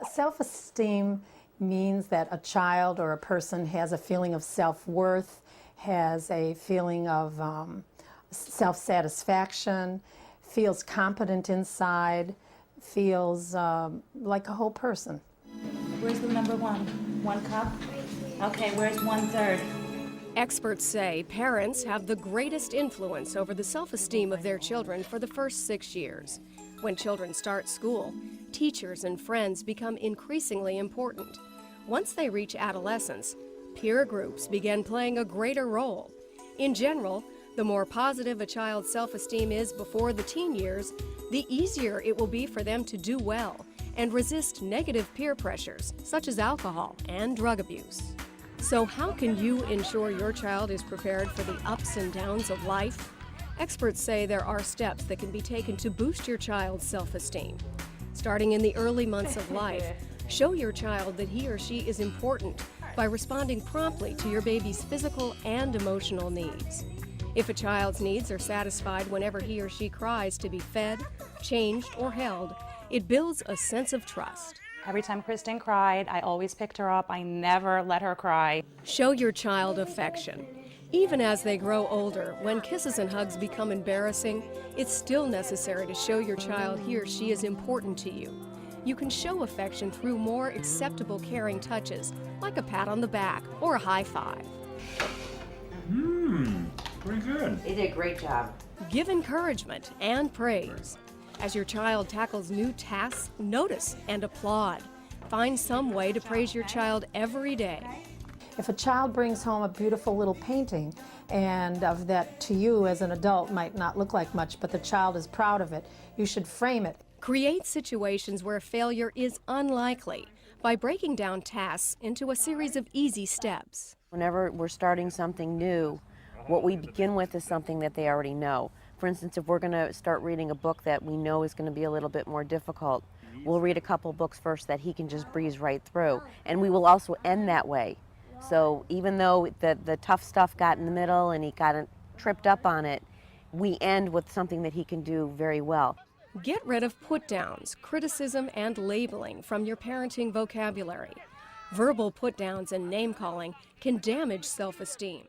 Self-esteem means that a child or a person has a feeling of self-worth, has a feeling of self-satisfaction, feels competent inside, feels like a whole person. Where's the number one? 1 cup? Okay, where's 1/3? Experts say parents have the greatest influence over the self-esteem of their children for the first 6 years. When children start school, teachers and friends become increasingly important. Once they reach adolescence, peer groups begin playing a greater role. In general, the more positive a child's self-esteem is before the teen years, the easier it will be for them to do well and resist negative peer pressures, such as alcohol and drug abuse. So how can you ensure your child is prepared for the ups and downs of life? Experts say there are steps that can be taken to boost your child's self-esteem. Starting in the early months of life, show your child that he or she is important by responding promptly to your baby's physical and emotional needs. If a child's needs are satisfied whenever he or she cries to be fed, changed, or held, it builds a sense of trust. Every time Kristen cried, I always picked her up. I never let her cry. Show your child affection. Even as they grow older, when kisses and hugs become embarrassing, it's still necessary to show your child he or she is important to you. You can show affection through more acceptable caring touches, like a pat on the back or a high five. Pretty good. You did a great job. Give encouragement and praise. As your child tackles new tasks, notice and applaud. Find some way to praise your child every day. If a child brings home a beautiful little painting, and of that to you as an adult might not look like much, but the child is proud of it, you should frame it. Create situations where failure is unlikely by breaking down tasks into a series of easy steps. Whenever we're starting something new, what we begin with is something that they already know. For instance, if we're going to start reading a book that we know is going to be a little bit more difficult, we'll read a couple books first that he can just breeze right through. And we will also end that way. So even though the tough stuff got in the middle and he got tripped up on it, we end with something that he can do very well. Get rid of put-downs, criticism, and labeling from your parenting vocabulary. Verbal put-downs and name-calling can damage self-esteem.